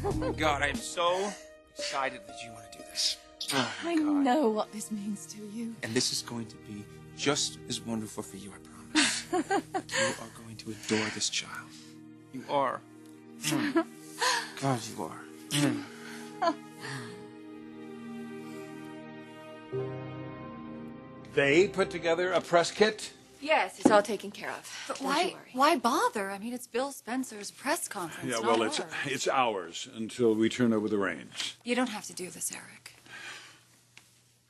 Oh my God, I am so excited that you want to do this. Oh my I God. know what this means to you. And this is going to be just as wonderful for you, I promise. You are going to adore this child. You are. God, you are. They put together a press kit? Yes, it's all taken care of. But Don't you worry. why bother? I mean, it's Bill Spencer's press conference. Yeah, not well, ours. it's ours until we turn over the reins. You don't have to do this, Eric.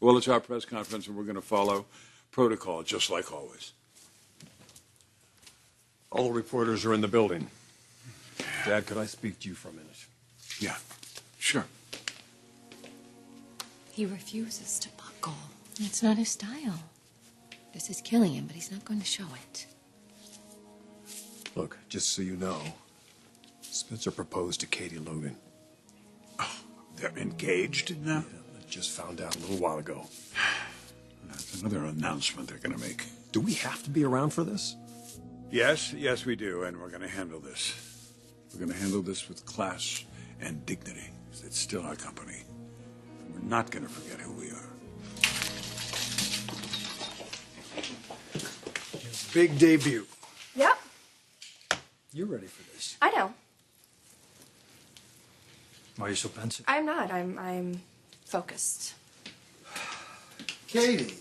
Well, it's our press conference, and we're going to follow protocol, just like always. All reporters are in the building. Dad, could I speak to you for a minute? Yeah, sure. He refuses to buckle. It's not his style. This is killing him, but he's not going to show it. Look, just so you know, Spencer proposed to Katie Logan. Oh, they're engaged now? Yeah, I just found out a little while ago. That's another announcement they're going to make. Do we have to be around for this? Yes, we do, and we're going to handle this. We're going to handle this with class and dignity. It's still our company. We're not going to forget who we are. Big debut. Yep, You're ready for this. I know. Why are you so pensive? I'm not. I'm focused. Katie.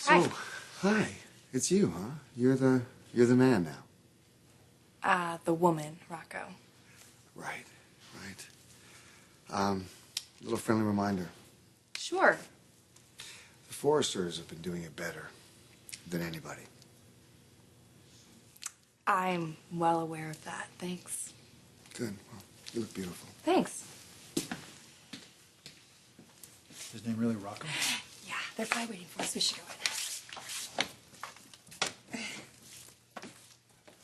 Hi. So, hi. It's you, huh? You're the man now. The woman, Rocco. Right. Little friendly reminder. Sure. The Forresters have been doing it better than anybody. I'm well aware of that. Thanks. Good. Well, you look beautiful. Thanks. His name really Rocco? Yeah, they're probably waiting for us. We should go in.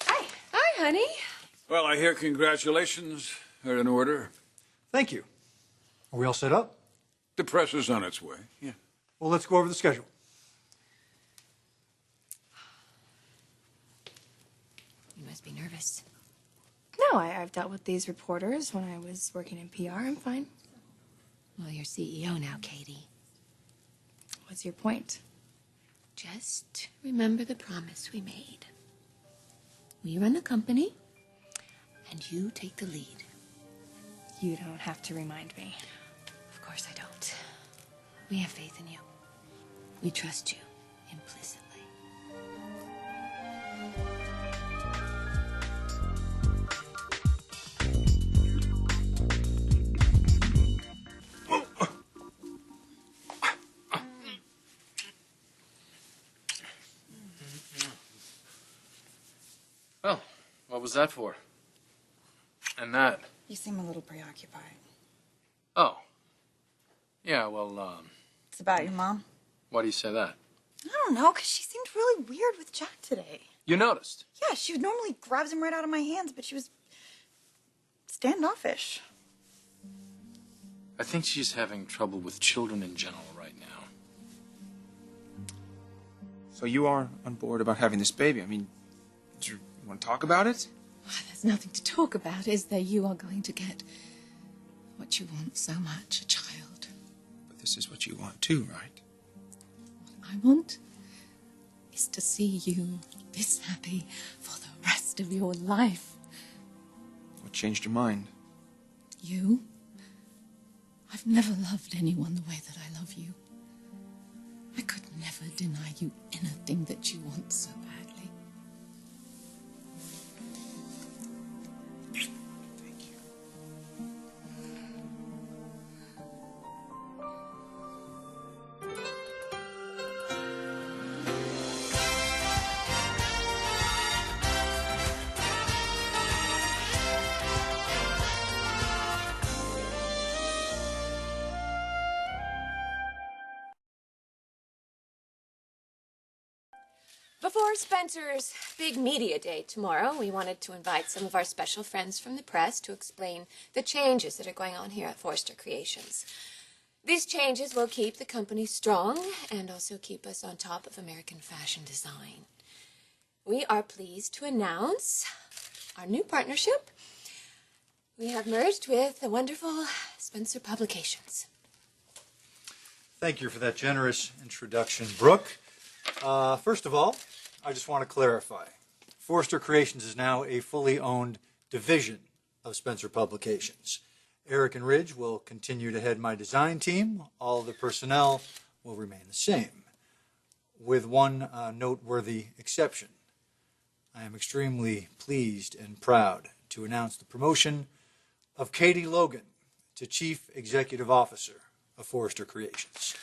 Hi. Hi, honey. Well, I hear congratulations are in order. Thank you. Are we all set up? The press is on its way. Yeah. Well, let's go over the schedule. You must be nervous. No, I've dealt with these reporters when I was working in PR. I'm fine. Well, you're CEO now, Katie. What's your point? Just remember the promise we made. We run the company, and you take the lead. You don't have to remind me. Of course I don't. We have faith in you. We trust you implicitly. Well, what was that for? And that? You seem a little preoccupied. Oh. Yeah, well, It's about your mom? why do you say that? I don't know, because she seemed really weird with Jack today. You noticed? Yeah, she normally grabs him right out of my hands, but she was standoffish. I think she's having trouble with children in general right now. So you are on board about having this baby. I mean, do you want to talk about it? There's nothing to talk about, is there? You are going to get what you want so much, a child. But this is what you want too, right? What I want is to see you this happy for the rest of your life. What changed your mind? You? I've never loved anyone the way that I love you. I could never deny you anything that you want so badly. Thank you. Before Spencer's big media day tomorrow, we wanted to invite some of our special friends from the press to explain the changes that are going on here at Forrester Creations. These changes will keep the company strong and also keep us on top of American fashion design. We are pleased to announce our new partnership we have merged with the wonderful Spencer Publications. Thank you for that generous introduction, Brooke. First of all, I just want to clarify. Forrester Creations is now a fully owned division of Spencer Publications. Eric and Ridge will continue to head my design team. All the personnel will remain the same, with one noteworthy exception. I am extremely pleased and proud to announce the promotion of Katie Logan to Chief Executive Officer of Forrester Creations.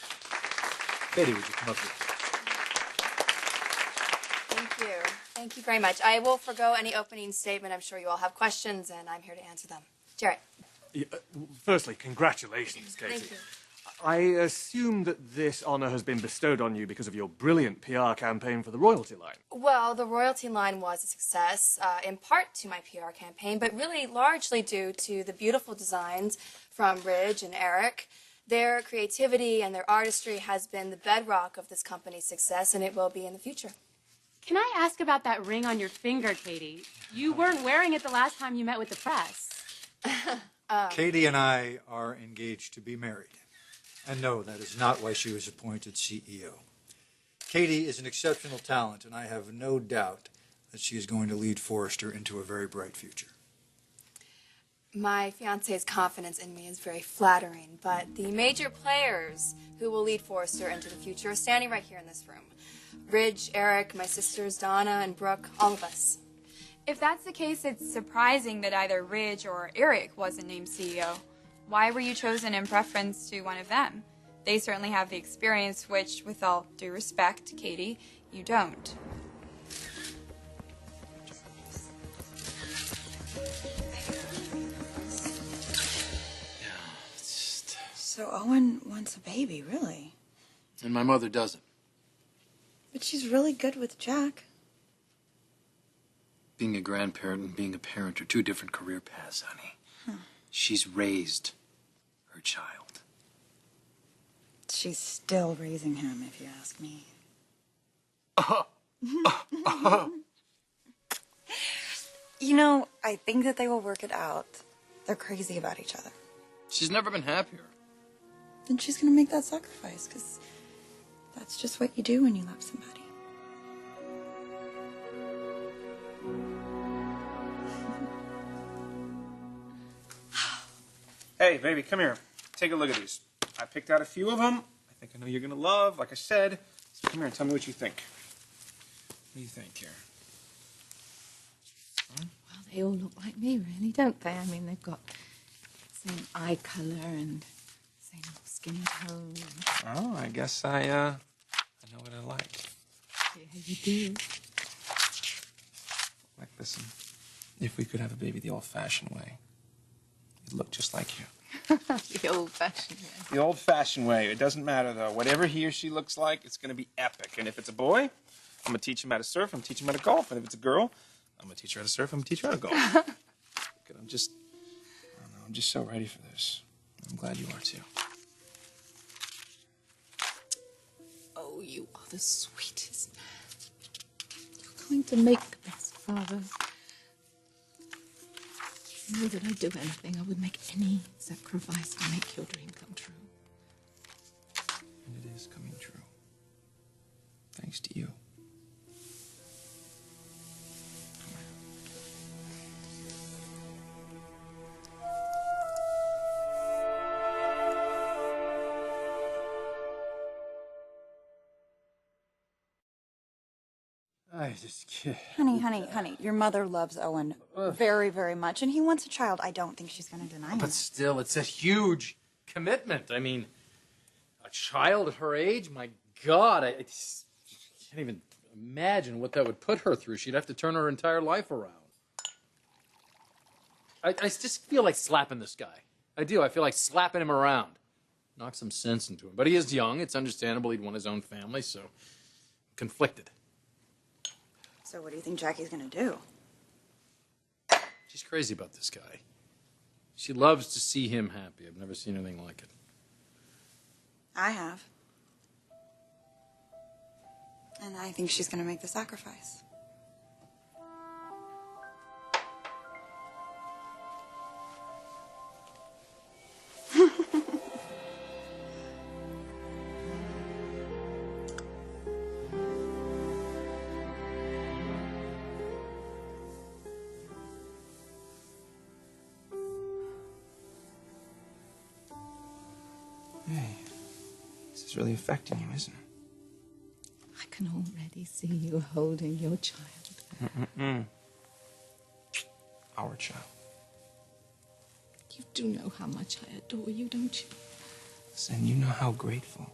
Katie, would you come up here? Thank you. Thank you very much. I will forego any opening statement. I'm sure you all have questions, and I'm here to answer them. Jarrett. Yeah, firstly, congratulations, Katie. Thank you. I assume that this honor has been bestowed on you because of your brilliant PR campaign for the royalty line. Well, the royalty line was a success, in part to my PR campaign, but really largely due to the beautiful designs from Ridge and Eric. Their creativity and their artistry has been the bedrock of this company's success, and it will be in the future. Can I ask about that ring on your finger, Katie? You weren't wearing it the last time you met with the press. Katie and I are engaged to be married. And no, that is not why she was appointed CEO. Katie is an exceptional talent, and I have no doubt that she is going to lead Forrester into a very bright future. My fiance's confidence in me is very flattering, but the major players who will lead Forrester into the future are standing right here in this room. Ridge, Eric, my sisters Donna and Brooke, all of us. If that's the case, it's surprising that either Ridge or Eric wasn't named CEO. Why were you chosen in preference to one of them? They certainly have the experience, which, with all due respect, Katie, you don't. So Owen wants a baby, really? And my mother doesn't. But she's really good with Jack. Being a grandparent and being a parent are two different career paths, honey. She's raised her child. She's still raising him, if you ask me. You know, I think that they will work it out. They're crazy about each other. She's never been happier. Then she's gonna make that sacrifice, because that's just what you do when you love somebody. Hey, baby, come here. Take a look at these. I picked out a few of them. I think I know you're going to love, like I said. So come here and tell me what you think. What do you think here? Well, they all look like me, really, don't they? I mean, they've got same eye colour and same skin tone. Oh, I guess I know what I like. Yeah, you do. Like, listen, if we could have a baby the old-fashioned way, it'd look just like you. The old-fashioned way. The old-fashioned way. It doesn't matter, though. Whatever he or she looks like, it's going to be epic. And if it's a boy, I'm going to teach him how to surf. I'm going to teach him how to golf. And if it's a girl, I'm going to teach her how to surf. I'm going to teach her how to golf. Good. I'm just so ready for this. I'm glad you are, too. Oh, you are the sweetest man. You're going to make the best father. You know that I'd do anything. I would make any sacrifice to make your dream come true. And it is coming true. Thanks to you. I just can't. Honey, your mother loves Owen very, very much, and he wants a child. I don't think she's going to deny him. But still, it's a huge commitment. I mean, a child at her age? My God, I can't even imagine what that would put her through. She'd have to turn her entire life around. I just feel like slapping this guy. I do. I feel like slapping him around. Knock some sense into him. But he is young. It's understandable. He'd want his own family, so conflicted. So what do you think Jackie's going to do? She's crazy about this guy. She loves to see him happy. I've never seen anything like it. I have. And I think she's going to make the sacrifice. This is really affecting you, isn't it? I can already see you holding your child. Mm-mm-mm. Our child. You do know how much I adore you, don't you? Listen, you know how grateful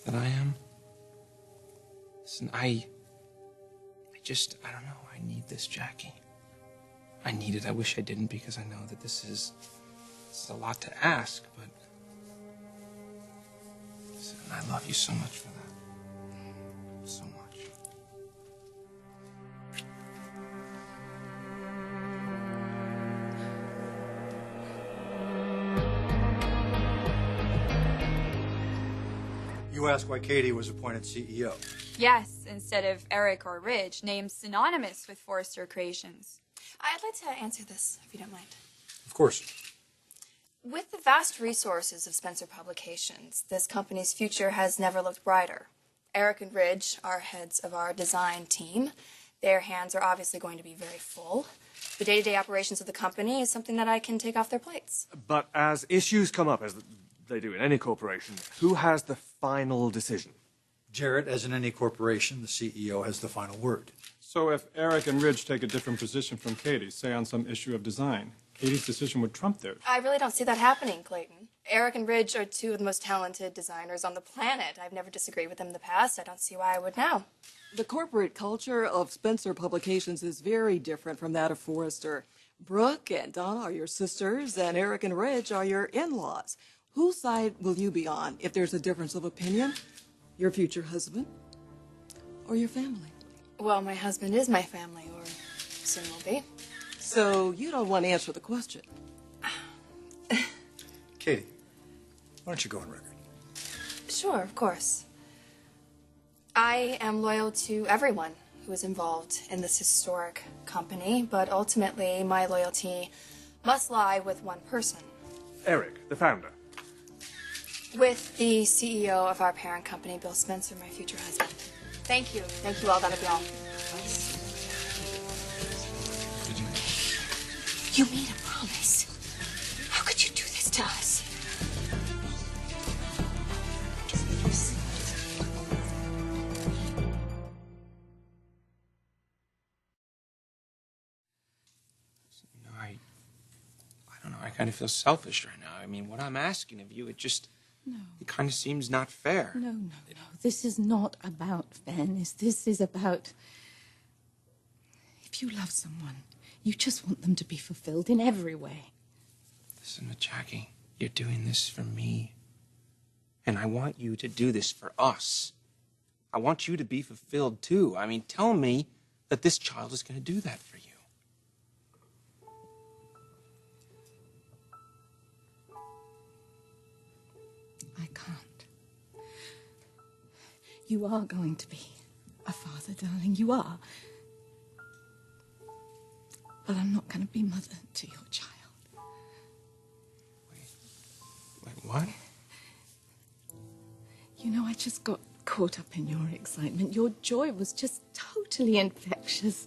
that I am. Listen, I don't know. I need this, Jackie. I need it. I wish I didn't because I know that this is a lot to ask, but listen, I love you so much for that. So much. You asked why Katie was appointed CEO. Yes, instead of Eric or Ridge, names synonymous with Forrester Creations. I'd like to answer this, if you don't mind. Of course. With the vast resources of Spencer Publications, this company's future has never looked brighter. Eric and Ridge are heads of our design team. Their hands are obviously going to be very full. The day-to-day operations of the company is something that I can take off their plates. But as issues come up, as they do in any corporation, who has the final decision? Jarrett, as in any corporation, the CEO has the final word. So if Eric and Ridge take a different position from Katie, say on some issue of design, Katie's decision would trump theirs. I really don't see that happening, Clayton. Eric and Ridge are two of the most talented designers on the planet. I've never disagreed with them in the past. I don't see why I would now. The corporate culture of Spencer Publications is very different from that of Forrester. Brooke and Donna are your sisters, and Eric and Ridge are your in-laws. Whose side will you be on if there's a difference of opinion? Your future husband or your family? Well, my husband is my family, or soon will be. So you don't want to answer the question. Katie, why don't you go on record? Sure, of course. I am loyal to everyone who is involved in this historic company, but ultimately my loyalty must lie with one person. Eric, the founder. With the CEO of our parent company, Bill Spencer, my future husband. Thank you. Thank you all. That'll be all. You made a promise. How could you do this to us? I don't know. I kind of feel selfish right now. I mean, what I'm asking of you, it kind of seems not fair. No. This is not about fairness. This is about... If you love someone, you just want them to be fulfilled in every way. Listen, Jackie, you're doing this for me. And I want you to do this for us. I want you to be fulfilled, too. I mean, tell me that this child is going to do that for you. I can't. You are going to be a father, darling. You are. But I'm not going to be mother to your child. Wait, what? You know, I just got caught up in your excitement. Your joy was just totally infectious.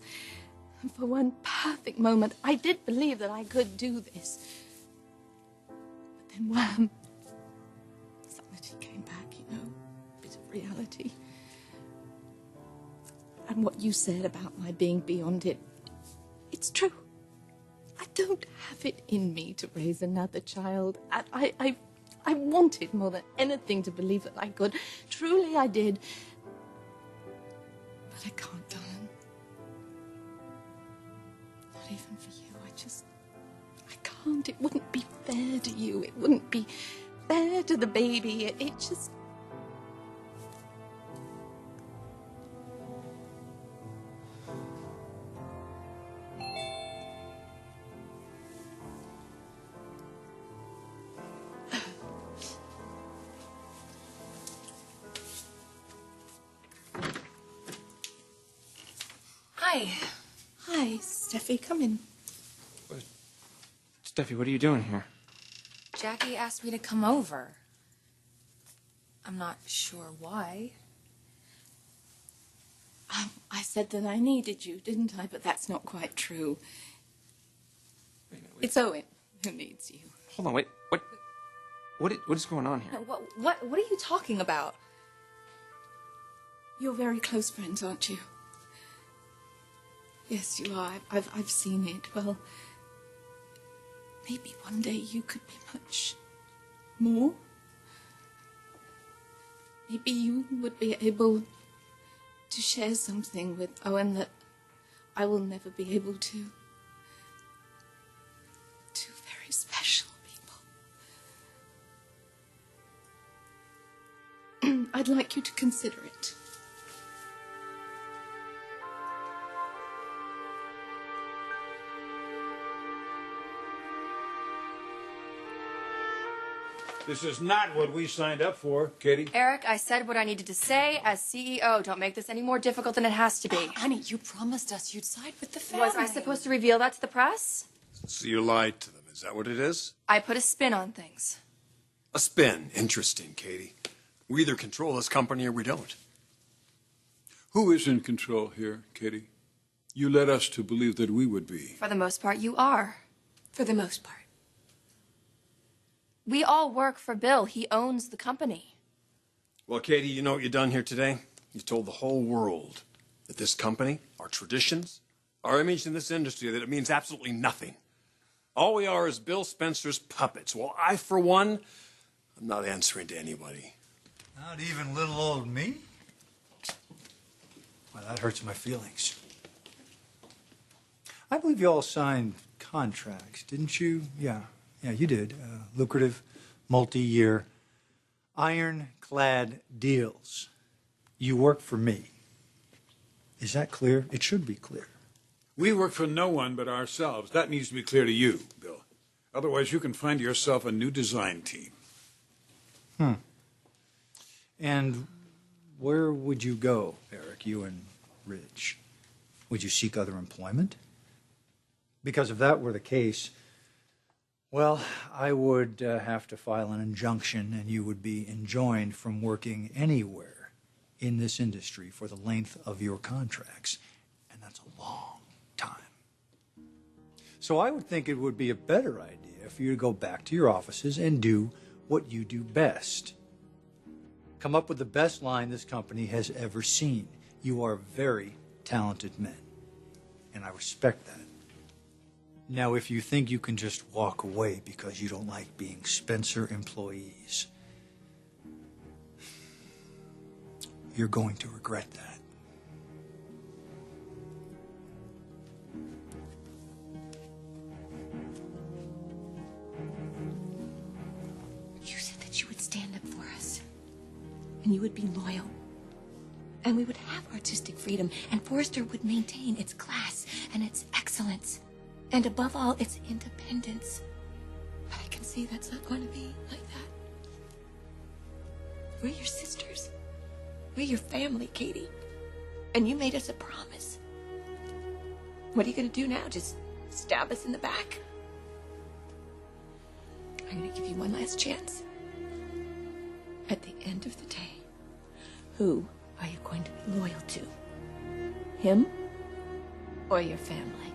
And for one perfect moment, I did believe that I could do this. But then wham! Sanity came back, you know, a bit of reality. And what you said about my being beyond it, it's true. I don't have it in me to raise another child. I wanted more than anything to believe that I could. Truly I did. But I can't, darling. Not even for you. I can't. It wouldn't be fair to you. It wouldn't be fair to the baby. It just... Hi, Steffi, come in. Steffi, what are you doing here? Jackie asked me to come over. I'm not sure why. I said that I needed you, didn't I? But that's not quite true. Wait. It's Owen who needs you. Hold on, wait. What is going on here? What are you talking about? You're very close friends, aren't you? Yes, you are. I've seen it. Well, maybe one day you could be much more. Maybe you would be able to share something with Owen that I will never be able to. Two very special people. I'd like you to consider it. This is not what we signed up for, Katie. Eric, I said what I needed to say as CEO. Don't make this any more difficult than it has to be. Honey, you promised us you'd side with the family. Was I supposed to reveal that to the press? So you lied to them. Is that what it is? I put a spin on things. A spin. Interesting, Katie. We either control this company or we don't. Who is in control here, Katie? You led us to believe that we would be. For the most part, you are. For the most part. We all work for Bill. He owns the company. Well, Katie, you know what you've done here today? You told the whole world that this company, our traditions, our image in this industry, that it means absolutely nothing. All we are is Bill Spencer's puppets. Well, I, for one, I'm not answering to anybody. Not even little old me? Well, that hurts my feelings. I believe you all signed contracts, didn't you? Yeah, you did. Lucrative, multi-year, ironclad deals. You work for me. Is that clear? It should be clear. We work for no one but ourselves. That needs to be clear to you, Bill. Otherwise, you can find yourself a new design team. And where would you go, Eric, you and Ridge? Would you seek other employment? Because if that were the case, well, I would have to file an injunction and you would be enjoined from working anywhere in this industry for the length of your contracts. And that's a long time. So I would think it would be a better idea for you to go back to your offices and do what you do best. Come up with the best line this company has ever seen. You are very talented men, and I respect that. Now, if you think you can just walk away because you don't like being Spencer employees, you're going to regret that. You said that you would stand up for us. And you would be loyal. And we would have artistic freedom, and Forrester would maintain its class and its excellence, and above all, its independence. But I can see that's not going to be like that. We're your sisters. We're your family, Katie. And you made us a promise. What are you going to do now? Just stab us in the back? I'm going to give you one last chance. At the end of the day, who are you going to be loyal to? Him or your family?